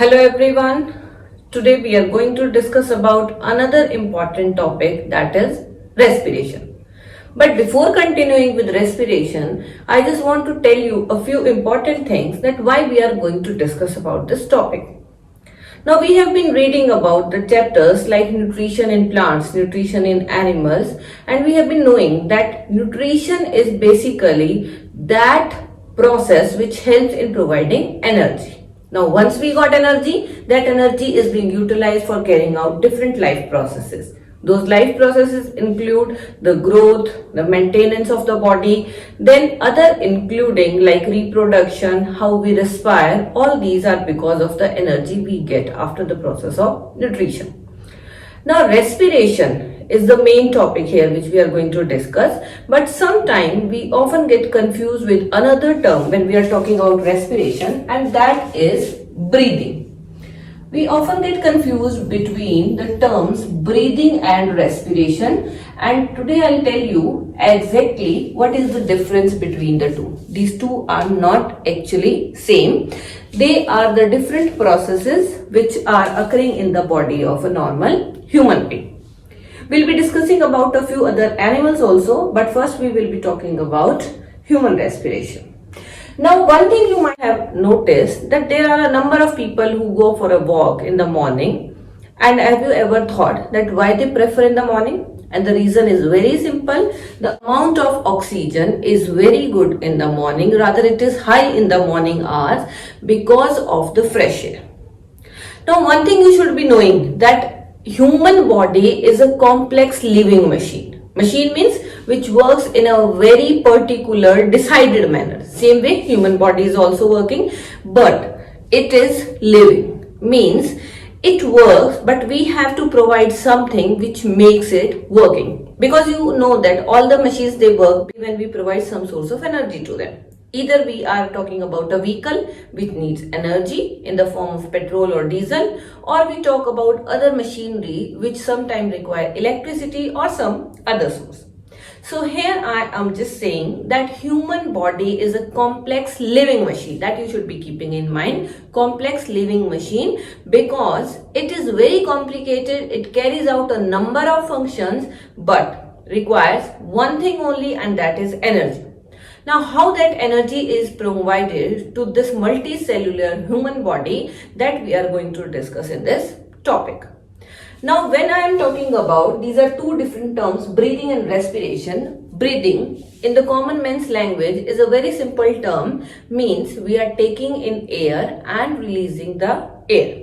Hello everyone. Today we are going to discuss about another important topic, that is respiration. But before continuing with respiration, I just want to tell you a few important things that why we are going to discuss about this topic. Now we have been reading about the chapters like nutrition in plants, nutrition in animals, and we have been knowing that nutrition is basically that process which helps in providing energy. Now, once we got energy, that energy is being utilized for carrying out different life processes. Those life processes include the growth, the maintenance of the body, then other including like reproduction, how we respire. All these are because of the energy we get after the process of nutrition. Now, respiration is the main topic here which we are going to discuss, but sometimes we often get confused with another term when we are talking about respiration, and that is breathing. We often get confused between the terms breathing and respiration, and today I'll tell you exactly what is the difference between the two. These two are not actually same. They are the different processes which are occurring in the body of a normal human being. We'll be discussing about a few other animals also, but first we will be talking about human respiration. Now, one thing you might have noticed that there are a number of people who go for a walk in the morning, and have you ever thought that why they prefer in the morning? And the reason is very simple. The amount of oxygen is very good in the morning, rather it is high in the morning hours because of the fresh air. Now, one thing you should be knowing that human body is a complex living machine. Machine means which works in a very particular decided manner. Same way human body is also working, but it is living. Means it works, but we have to provide something which makes it working. Because you know that all the machines, they work when we provide some source of energy to them. Either we are talking about a vehicle which needs energy in the form of petrol or diesel, or we talk about other machinery which sometimes require electricity or some other source. So here I am just saying that human body is a complex living machine, that you should be keeping in mind. Complex living machine because it is very complicated. It carries out a number of functions but requires one thing only, and that is energy. Now, how that energy is provided to this multicellular human body, that we are going to discuss in this topic. Now, when I am talking about, these are two different terms, breathing and respiration. Breathing in the common man's language is a very simple term, means we are taking in air and releasing the air.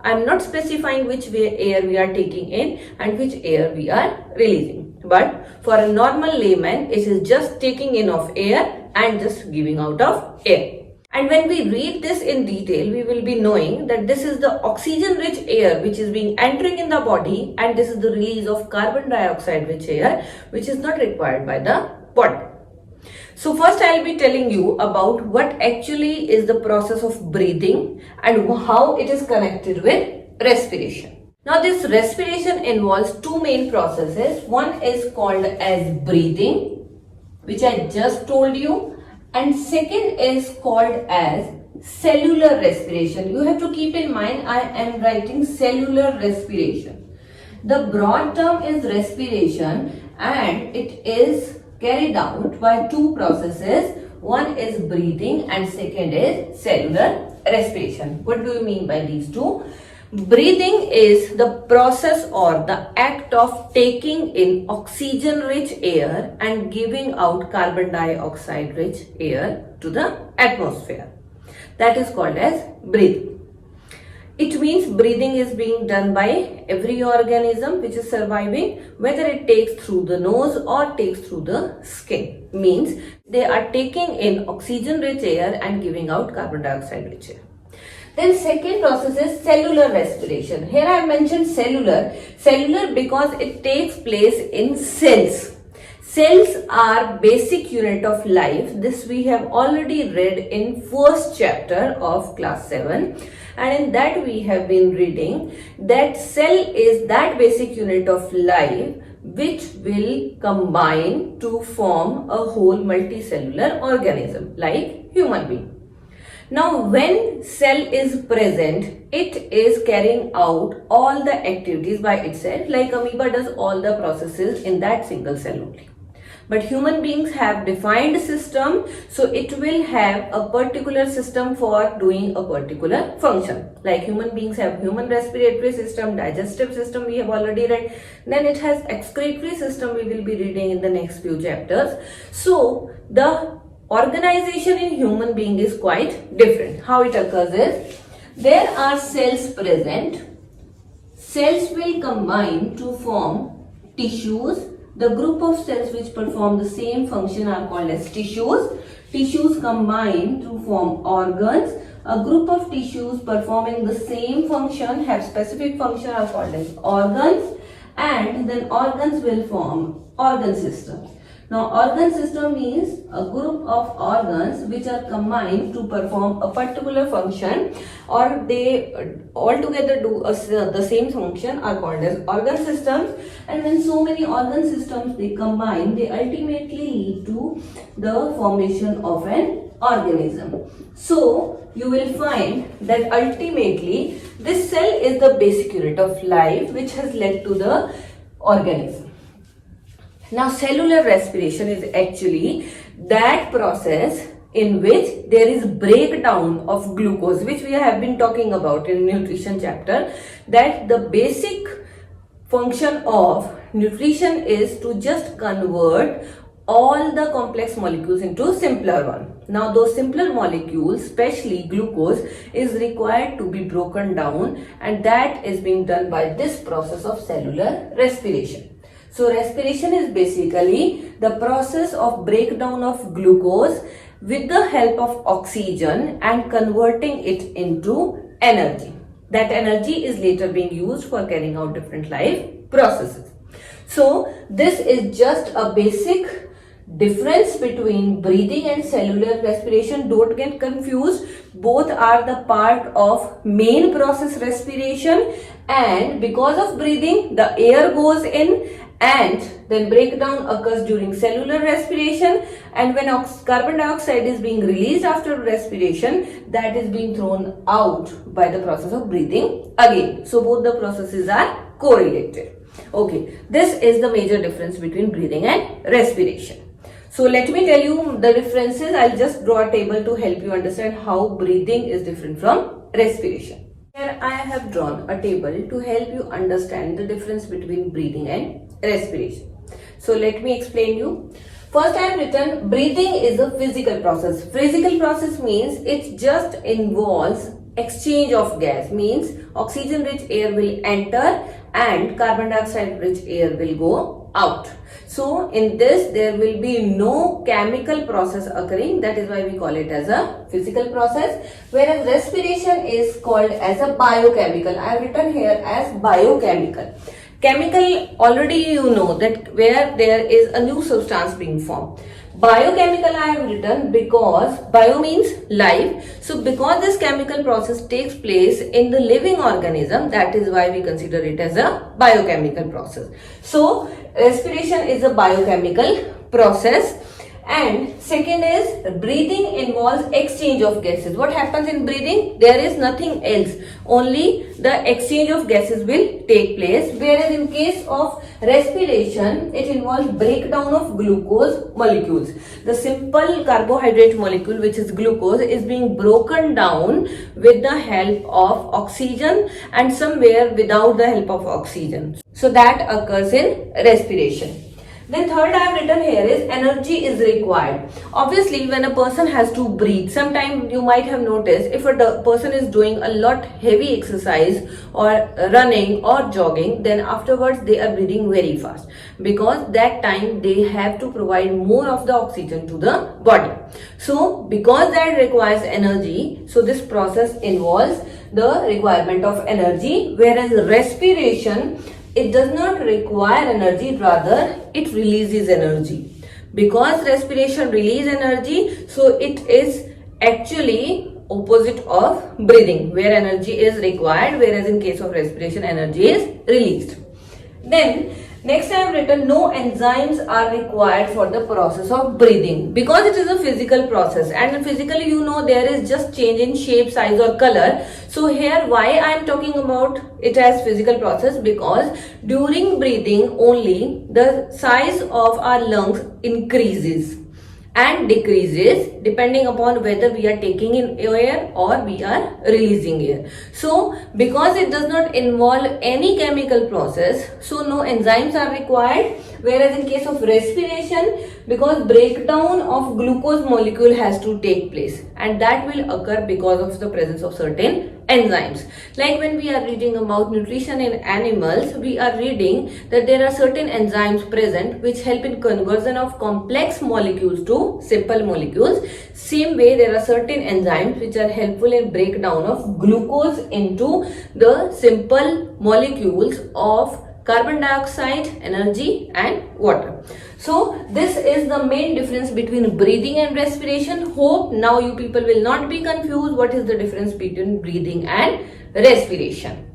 I am not specifying which air we are taking in and which air we are releasing. But for a normal layman, it is just taking in of air and just giving out of air. And when we read this in detail, we will be knowing that this is the oxygen-rich air which is being entering in the body, and this is the release of carbon dioxide-rich air which is not required by the body. So first I will be telling you about what actually is the process of breathing and how it is connected with respiration. Now, this respiration involves two main processes. One is called as breathing, which I just told you, and second is called as cellular respiration. You have to keep in mind I am writing cellular respiration. The broad term is respiration, and it is carried out by two processes. One is breathing and second is cellular respiration. What do you mean by these two? Breathing is the process or the act of taking in oxygen-rich air and giving out carbon dioxide-rich air to the atmosphere. That is called as breathing. It means breathing is being done by every organism which is surviving, whether it takes through the nose or takes through the skin. Means they are taking in oxygen-rich air and giving out carbon dioxide-rich air. Then second process is cellular respiration. Here I have mentioned cellular. Cellular because it takes place in cells. Cells are basic unit of life. This we have already read in first chapter of class 7. And in that we have been reading that cell is that basic unit of life which will combine to form a whole multicellular organism like human being. Now, when cell is present, it is carrying out all the activities by itself, like amoeba does all the processes in that single cell only. But human beings have defined system, so it will have a particular system for doing a particular function. Like human beings have human respiratory system, digestive system we have already read. Then it has excretory system we will be reading in the next few chapters. So the organization in human being is quite different. How it occurs is, there are cells present. Cells will combine to form tissues. The group of cells which perform the same function are called as tissues. Tissues combine to form organs. A group of tissues performing the same function, have specific function, are called as organs. And then organs will form organ system. Now, organ system means a group of organs which are combined to perform a particular function, or they all together do the same function, are called as organ systems. And when so many organ systems they combine, they ultimately lead to the formation of an organism. So you will find that ultimately this cell is the basic unit of life which has led to the organism. Now, cellular respiration is actually that process in which there is breakdown of glucose, which we have been talking about in nutrition chapter, that the basic function of nutrition is to just convert all the complex molecules into simpler one. Now, those simpler molecules, especially glucose, is required to be broken down, and that is being done by this process of cellular respiration. So respiration is basically the process of breakdown of glucose with the help of oxygen and converting it into energy. That energy is later being used for carrying out different life processes. So this is just a basic difference between breathing and cellular respiration. Don't get confused. Both are the part of main process respiration, and because of breathing the air goes in, and then breakdown occurs during cellular respiration, and when carbon dioxide is being released after respiration, that is being thrown out by the process of breathing again. So both the processes are correlated. Okay, this is the major difference between breathing and respiration. So let me tell you the differences. I'll just draw a table to help you understand how breathing is different from respiration. Here I have drawn a table to help you understand the difference between breathing and respiration. So let me explain you. First I have written breathing is a physical process. Physical process means it just involves exchange of gas, means oxygen rich air will enter and carbon dioxide rich air will go out. So in this there will be no chemical process occurring, that is why we call it as a physical process, whereas respiration is called as a biochemical. I have written here as biochemical. Chemical, already you know that where there is a new substance being formed. Biochemical I have written because bio means life. So because this chemical process takes place in the living organism, that is why we consider it as a biochemical process. So respiration is a biochemical process. And second is breathing involves exchange of gases. What happens in breathing? There is nothing else. Only the exchange of gases will take place. Whereas in case of respiration, it involves breakdown of glucose molecules. The simple carbohydrate molecule, which is glucose, is being broken down with the help of oxygen and somewhere without the help of oxygen. So that occurs in respiration. Then third I have written here is energy is required. Obviously when a person has to breathe, sometimes you might have noticed if a person is doing a lot heavy exercise or running or jogging, then afterwards they are breathing very fast because that time they have to provide more of the oxygen to the body. So because that requires energy, so this process involves the requirement of energy, whereas respiration, it does not require energy, rather it releases energy. Because respiration releases energy, so it is actually opposite of breathing, where energy is required, whereas in case of respiration energy is released. Then Next I have written no enzymes are required for the process of breathing, because it is a physical process, and physically you know there is just change in shape, size or color. So here why I am talking about it as physical process, because during breathing only the size of our lungs increases and decreases depending upon whether we are taking in air or we are releasing air. So because it does not involve any chemical process, so no enzymes are required. Whereas in case of respiration, because breakdown of glucose molecule has to take place, and that will occur because of the presence of certain enzymes. Like when we are reading about nutrition in animals, we are reading that there are certain enzymes present which help in conversion of complex molecules to simple molecules. Same way there are certain enzymes which are helpful in breakdown of glucose into the simple molecules of carbon dioxide, energy and water. So this is the main difference between breathing and respiration. Hope now you people will not be confused what is the difference between breathing and respiration.